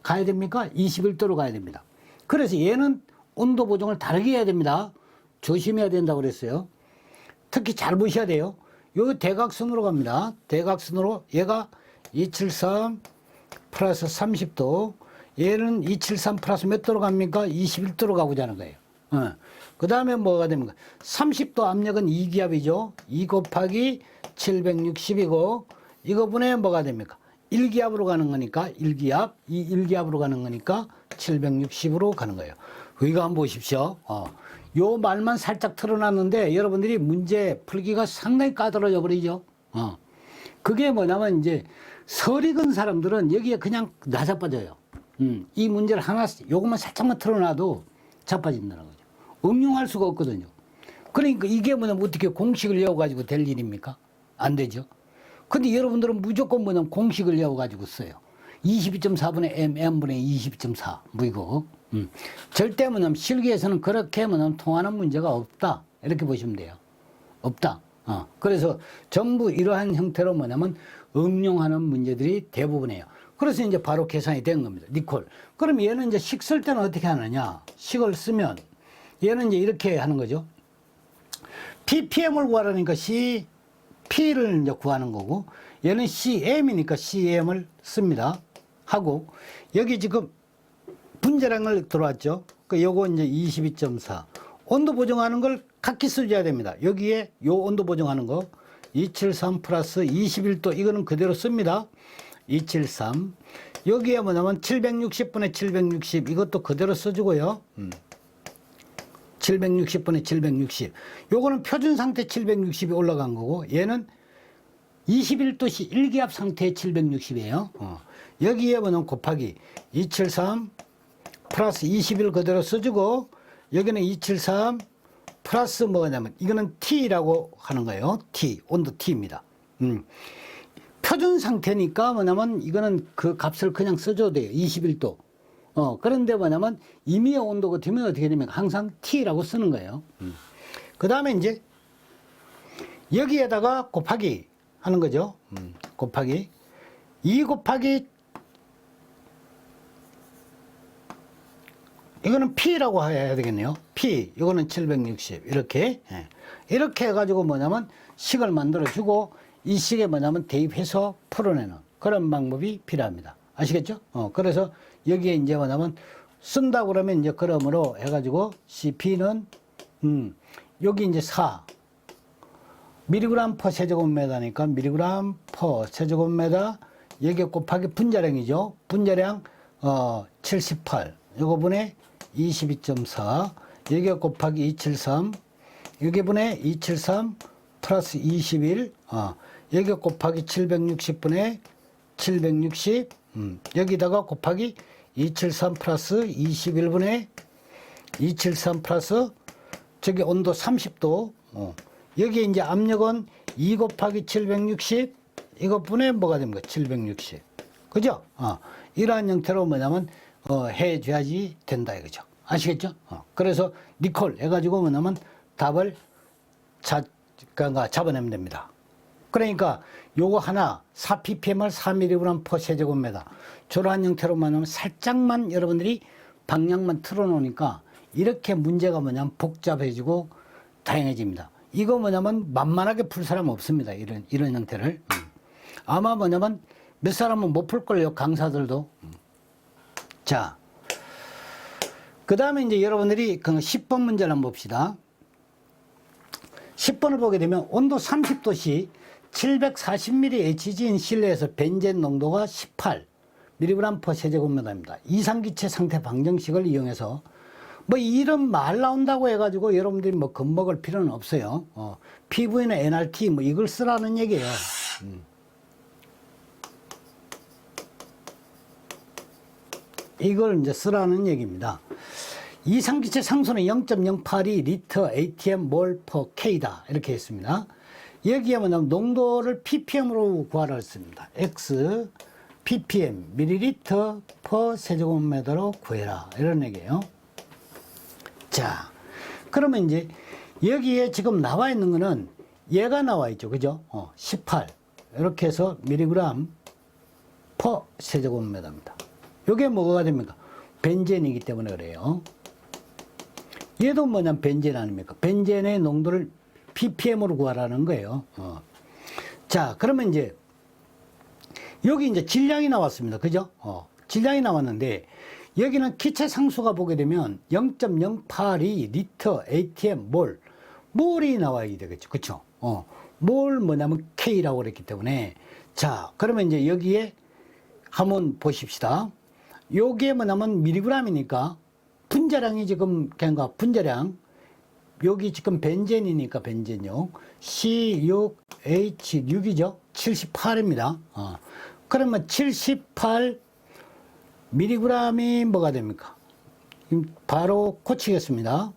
가야 됩니까? 21도로 가야 됩니다. 그래서 얘는 온도 보정을 다르게 해야 됩니다. 조심해야 된다고 그랬어요. 특히 잘 보셔야 돼요. 요 대각선으로 갑니다. 대각선으로 얘가 273 플러스 30도, 얘는 273 플러스 몇 도로 갑니까? 21도로 가고자 하는 거예요. 그 다음에 뭐가 됩니까? 30도 압력은 2기압이죠. 2 곱하기 760이고 이거분에 뭐가 됩니까? 1기압으로 가는 거니까 1기압, 이 1기압으로 가는 거니까 760으로 가는 거예요. 이거 한번 보십시오. 요 말만 살짝 틀어놨는데 여러분들이 문제 풀기가 상당히 까다로워져 버리죠. 그게 뭐냐면 이제 설익은 사람들은 여기에 그냥 나자빠져요. 이 문제를 하나, 요것만 살짝만 틀어놔도 자빠진다는 거죠. 응용할 수가 없거든요. 그러니까 이게 뭐냐면 어떻게 공식을 외워가지고 될 일입니까? 안 되죠. 근데 여러분들은 무조건 뭐냐면 공식을 외워가지고 써요. 22.4분의 m, m분의 22.4. 뭐 이거. 절대 뭐냐면 실기에서는 그렇게 뭐냐면 통하는 문제가 없다. 이렇게 보시면 돼요. 없다. 그래서 전부 이러한 형태로 뭐냐면 응용하는 문제들이 대부분이에요. 그래서 이제 바로 계산이 된 겁니다. 니콜. 그럼 얘는 이제 식 쓸 때는 어떻게 하느냐? 식을 쓰면 얘는 이제 이렇게 하는 거죠. ppm을 구하라니까 cp를 이제 구하는 거고, 얘는 cm이니까 cm을 씁니다. 하고, 여기 지금 분자량을 들어왔죠. 그 요거 이제 22.4. 온도 보정하는 걸 각기 써줘야 됩니다. 여기에 요 온도 보정하는 거 273 플러스 21도 이거는 그대로 씁니다. 273. 여기에 뭐냐면 760분의 760 이것도 그대로 써주고요. 760분의 760. 요거는 표준 상태 760이 올라간 거고, 얘는 21도씨 1기압 상태 760이에요. 여기에 뭐냐면 곱하기 273 플러스 21 그대로 써주고, 여기는 273 플러스 뭐냐면 이거는 T라고 하는 거예요. T, 온도 T입니다. 표준 상태니까 뭐냐면 이거는 그 값을 그냥 써줘도 돼요. 21도. 그런데 뭐냐면 임의의 온도가 되면 어떻게 되면 항상 T라고 쓰는 거예요. 그 다음에 이제 여기에다가 곱하기 하는 거죠. 곱하기 2 곱하기 이거는 P라고 해야 되겠네요. P 이거는 760 이렇게 이렇게 해가지고 뭐냐면 식을 만들어 주고 이 식에 뭐냐면 대입해서 풀어내는 그런 방법이 필요합니다. 아시겠죠? 그래서 여기에 이제 뭐냐면 쓴다 그러면 이제 그러므로 해가지고 CP는 여기 이제 4 미리그램 퍼 세제곱미터니까 미리그램 퍼 세제곱미터 여기 곱하기 분자량이죠. 분자량 78 요거 분에 22.4 여기 곱하기 273 여기 분에 273 플러스 21 여기 곱하기 760분에 760 여기다가 곱하기 273 플러스 21분에 273 플러스 저기 온도 30도 여기 이제 압력은 2 곱하기 760 이것 분에 뭐가 됩니까? 760 그죠? 이러한 형태로 뭐냐면 해줘야지 된다 이거죠. 아시겠죠? 그래서 니콜 해가지고 뭐냐면 답을 잡아내면 됩니다. 그러니까 요거 하나 4ppm을 4mg per 세제곱미터 저러한 형태로 뭐냐면 살짝만 여러분들이 방향만 틀어놓으니까 이렇게 문제가 뭐냐면 복잡해지고 다양해집니다. 이거 뭐냐면 만만하게 풀 사람 없습니다. 이런 형태를 아마 뭐냐면 몇 사람은 못 풀걸요. 강사들도. 자, 그 다음에 이제 여러분들이 그 10번 문제를 한번 봅시다. 10번을 보게 되면 온도 30도씨 740ml HG인 실내에서 벤젠 농도가 18mg per 세제곱미터입니다. 이상기체 상태 방정식을 이용해서 뭐 이런 말 나온다고 해가지고 여러분들이 뭐 겁먹을 필요는 없어요. PV나 NRT 뭐 이걸 쓰라는 얘기예요. 이걸 이제 쓰라는 얘기입니다. 이상기체 상수는 0.082 리터 ATM 몰 per K다. 이렇게 했습니다. 여기에 뭐냐면 농도를 ppm으로 구하라 했습니다. X ppm 밀리리터 per 세제곱미터로 구해라. 이런 얘기예요. 자, 그러면 이제 여기에 지금 나와 있는 거는 얘가 나와 있죠. 그죠? 18. 이렇게 해서 밀리그램 per 세제곱미터입니다. 이게 뭐가 됩니까? 벤젠이기 때문에 그래요. 얘도 뭐냐면 벤젠 아닙니까? 벤젠의 농도를 ppm으로 구하라는 거예요. 자, 그러면 이제 여기 이제 질량이 나왔습니다. 그죠? 질량이 나왔는데 여기는 기체 상수가 보게 되면 0.082 리터 ATM 몰이 나와야 되겠죠. 그쵸? 몰 뭐냐면 K라고 그랬기 때문에 자, 그러면 이제 여기에 한번 보십시다. 요게 뭐냐면 밀리그램이니까 분자량이 지금 그러니까 분자량 여기 지금 벤젠이니까 벤젠요 C6H6이죠 78입니다. 그러면 78 밀리그램이 뭐가 됩니까? 바로 고치겠습니다.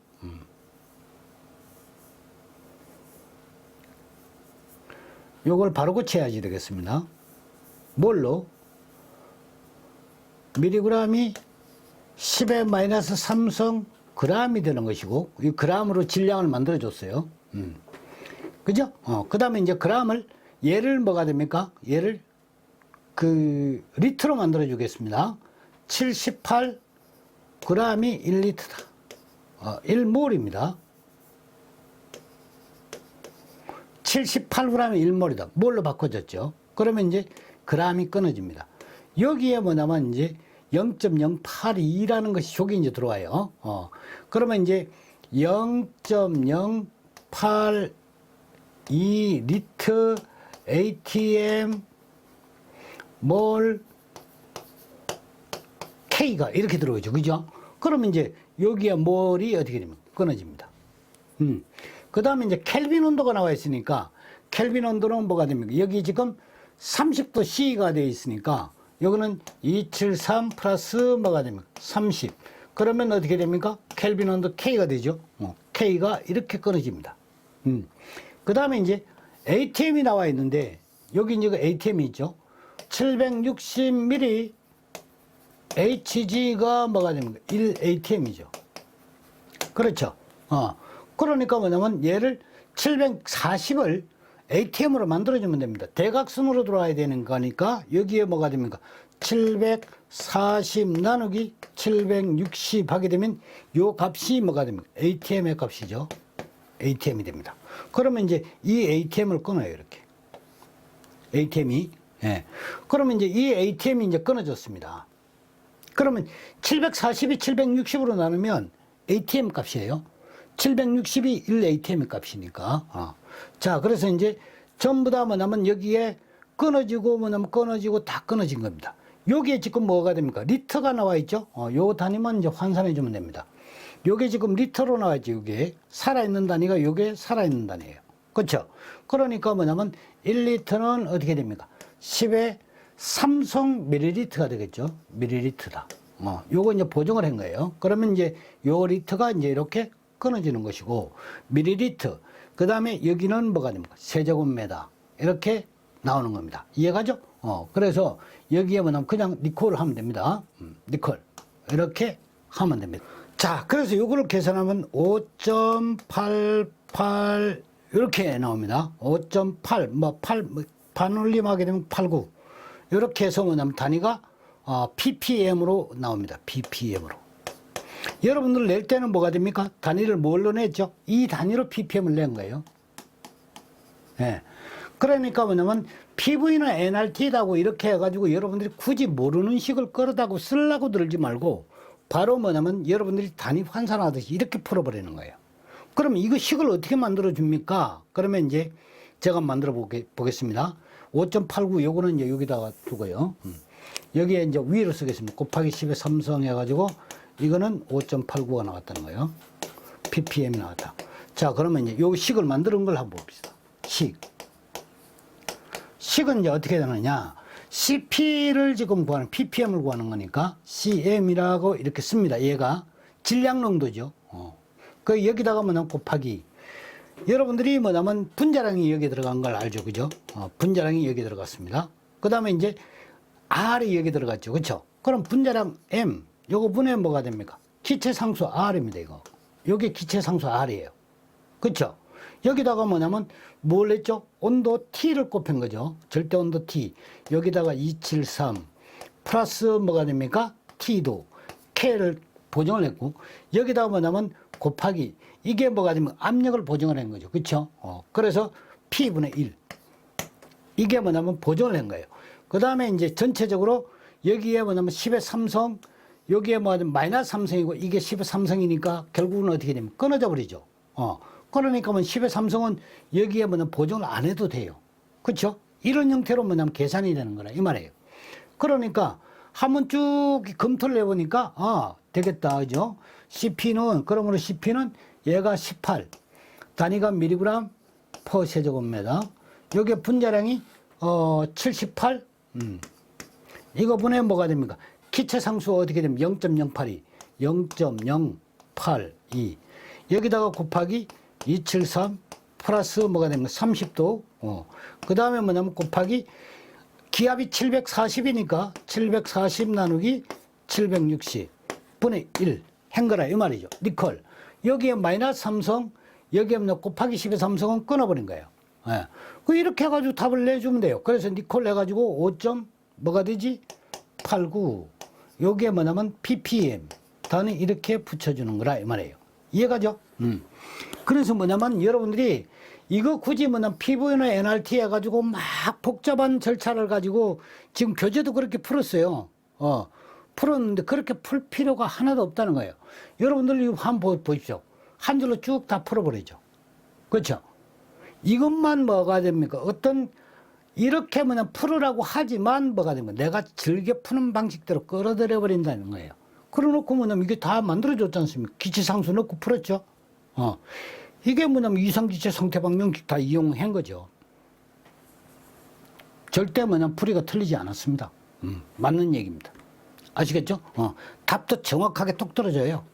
요걸 바로 고쳐야지 되겠습니다. 뭘로? 밀리그램이 10의 마이너스 3성 그램이 되는 것이고, 이 그램으로 질량을 만들어 줬어요. 그죠? 그 다음에 이제 그램을, 얘를 뭐가 됩니까? 얘를 리터로 만들어 주겠습니다. 78 그램이 1리터다. 1몰입니다. 78g이 1몰이다. 몰로 바꿔졌죠. 그러면 이제 g이 끊어집니다. 여기에 뭐냐면 이제 0.082라는 것이 여기 이제 들어와요. 그러면 이제 0.082 리터 ATM 몰 K가 이렇게 들어오죠. 그죠? 그러면 이제 여기에 몰이 어떻게 되면 끊어집니다. 그 다음에 이제 켈빈 온도가 나와 있으니까 켈빈 온도는 뭐가 됩니까? 여기 지금 30도 C가 되어 있으니까 여기는 273 플러스 뭐가 됩니까? 30. 그러면 어떻게 됩니까? 켈빈 온도 K가 되죠. K가 이렇게 끊어집니다. 그 다음에 이제 ATM이 나와 있는데 여기 이제 그 ATM이 있죠. 760ml HG가 뭐가 됩니까? 1ATM이죠. 그렇죠. 그러니까 뭐냐면 얘를 740을 ATM으로 만들어주면 됩니다. 대각선으로 들어와야 되는 거니까 여기에 뭐가 됩니까? 740 나누기 760 하게 되면 요 값이 뭐가 됩니까? ATM의 값이죠. ATM이 됩니다. 그러면 이제 이 ATM을 끊어요. 이렇게. ATM이. 예. 그러면 이제 이 ATM이 이제 끊어졌습니다. 그러면 740이 760으로 나누면 ATM 값이에요. 760이 1ATM 값이니까. 자, 그래서 이제 전부 다 뭐냐면 여기에 끊어지고 뭐냐면 끊어지고 다 끊어진 겁니다. 여기에 지금 뭐가 됩니까? 리터가 나와 있죠? 요 단위만 이제 환산해 주면 됩니다. 요게 지금 리터로 나와 있죠. 요게 살아있는 단위가 요게 살아있는 단위예요. 그렇죠? 그러니까 뭐냐면 1리터는 어떻게 됩니까? 10의 삼성 밀리리터가 되겠죠. 밀리리터다. 요거 이제 보정을 한 거예요. 그러면 이제 요 리터가 이제 이렇게 끊어지는 것이고, 밀리리터. 그 다음에 여기는 뭐가 됩니까? 세제곱미터. 이렇게 나오는 겁니다. 이해가죠? 그래서 여기에 뭐냐면 그냥 니콜을 하면 됩니다. 니콜. 이렇게 하면 됩니다. 자, 그래서 요거를 계산하면 5.88 이렇게 나옵니다. 5.8, 반올림하게 되면 89. 이렇게 해서 뭐냐면 단위가 ppm으로 나옵니다. ppm으로. 여러분들 낼 때는 뭐가 됩니까? 단위를 뭘로 냈죠? 이 단위로 ppm을 낸 거예요. 예. 그러니까 뭐냐면 PV는 NRT라고 이렇게 해가지고 여러분들이 굳이 모르는 식을 끌어다고 쓰려고 들지 말고 바로 뭐냐면 여러분들이 단위 환산하듯이 이렇게 풀어버리는 거예요. 그럼 이거 식을 어떻게 만들어 줍니까? 그러면 이제 제가 만들어 보겠습니다. 5.89 요거는 이제 여기다가 두고요. 여기에 이제 위로 쓰겠습니다. 곱하기 10의 3성 해가지고 이거는 5.89가 나왔다는 거예요. ppm이 나왔다. 자, 그러면 이제 요 식을 만드는 걸 한번 봅시다. 식은 이제 어떻게 되느냐. CP를 지금 구하는, ppm을 구하는 거니까 CM이라고 이렇게 씁니다. 얘가 질량농도죠. 그 여기다가 뭐냐면 곱하기. 여러분들이 뭐냐면 분자량이 여기 들어간 걸 알죠. 그죠? 분자량이 여기 들어갔습니다. 그 다음에 이제 R이 여기 들어갔죠. 그렇죠? 그럼 분자량 M, 요거 분해 뭐가 됩니까? 기체상수 R입니다. 이거. 요게 기체상수 R이에요. 그렇죠? 여기다가 뭐냐면 뭘 했죠? 온도 T를 곱한 거죠. 절대 온도 T. 여기다가 273 플러스 뭐가 됩니까? T도 K를 보정을 했고, 여기다가 뭐냐면 곱하기, 이게 뭐가 되면 압력을 보정을 한 거죠. 그렇죠? 그래서 P분의 1. 이게 뭐냐면 보정을 한 거예요. 그 다음에 이제 전체적으로 여기에 뭐냐면 10의 3성, 여기에 뭐냐면 마이너스 3성이고 이게 10의 3성이니까 결국은 어떻게 되면 끊어져 버리죠. 그러니까 뭐 10의 3성은 여기에 뭐냐면 보정을 안 해도 돼요. 그렇죠? 이런 형태로 뭐냐면 계산이 되는 거라 이 말이에요. 그러니까 한번 쭉 검토를 해보니까 되겠다. 그죠? CP는, 그러므로 CP는 얘가 18. 단위가 밀리그램 퍼 세제곱미터. 여기 분자량이 78. 이거 분해 뭐가 됩니까? 기체상수가 어떻게 되면 0.082. 0.082. 여기다가 곱하기 273 플러스 뭐가 되면 30도. 그 다음에 뭐냐면 곱하기 기압이 740이니까 740 나누기 760 분의 1 한 거라 이 말이죠. 니콜. 여기에 마이너스 3성, 여기에 곱하기 10의 3성은 끊어버린 거예요. 예. 이렇게 해가지고 답을 내주면 돼요. 그래서 니콜 해가지고 5. 뭐가 되지? 89. 여기에 뭐냐면 ppm. 단위 이렇게 붙여주는 거라 이 말이에요. 이해가죠? 그래서 뭐냐면 여러분들이 이거 굳이 뭐냐 피부나 NRT 해가지고 막 복잡한 절차를 가지고 지금 교재도 그렇게 풀었어요. 풀었는데 그렇게 풀 필요가 하나도 없다는 거예요. 여러분들 이거 한번 보십시오. 한 줄로 쭉 다 풀어버리죠. 그렇죠? 이것만 뭐가 됩니까? 어떤 이렇게 뭐냐 풀으라고 하지만 뭐가 됩니까? 내가 즐겨 푸는 방식대로 끌어들여 버린다는 거예요. 그래놓고 뭐냐면 이게 다 만들어줬지 않습니까? 기체상수 넣고 풀었죠. 이게 뭐냐면 이상기체 상태방정식 다 이용한 거죠. 절대 뭐냐면 풀이가 틀리지 않았습니다. 맞는 얘기입니다. 아시겠죠? 답도 정확하게 똑 떨어져요.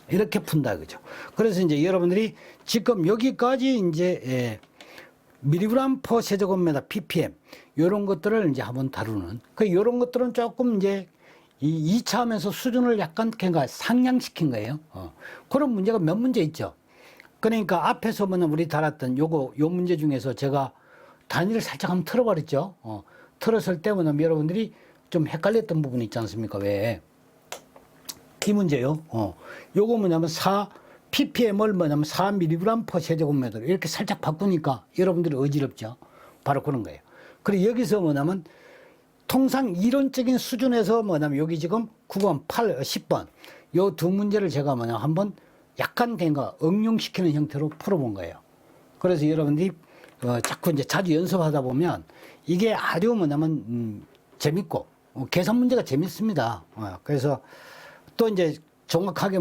이렇게 푼다 그죠. 그래서 이제 여러분들이 지금 여기까지 이제 밀리그램 퍼 세제곱미터 ppm 이런 것들을 이제 한번 다루는 이런 것들은 조금 이제 이 2차 하면서 수준을 약간 그러니까 상향시킨 거예요. 그런 문제가 몇 문제 있죠. 그러니까 앞에서 우리 다뤘던 요 문제 중에서 제가 단위를 살짝 한번 틀어버렸죠. 틀었을 때 여러분들이 좀 헷갈렸던 부분이 있지 않습니까? 왜? 이 문제요. 요거 뭐냐면 ppm을 4mg per 세제곱미터 이렇게 살짝 바꾸니까 여러분들이 어지럽죠. 바로 그런 거예요. 그리고 여기서 뭐냐면 통상 이론적인 수준에서 여기 지금 9번, 8, 10번 요 두 문제를 제가 한번 약간 된가 응용시키는 형태로 풀어본 거예요. 그래서 여러분들이 자꾸 이제 자주 연습하다 보면 이게 아주 재밌고 계산 문제가 재밌습니다. 그래서 또 이제 정확하게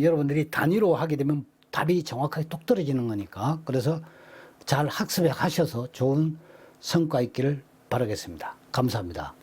여러분들이 단위로 하게 되면 답이 정확하게 똑 떨어지는 거니까 그래서 잘 학습해 하셔서 좋은 성과 있기를 바라겠습니다. 감사합니다.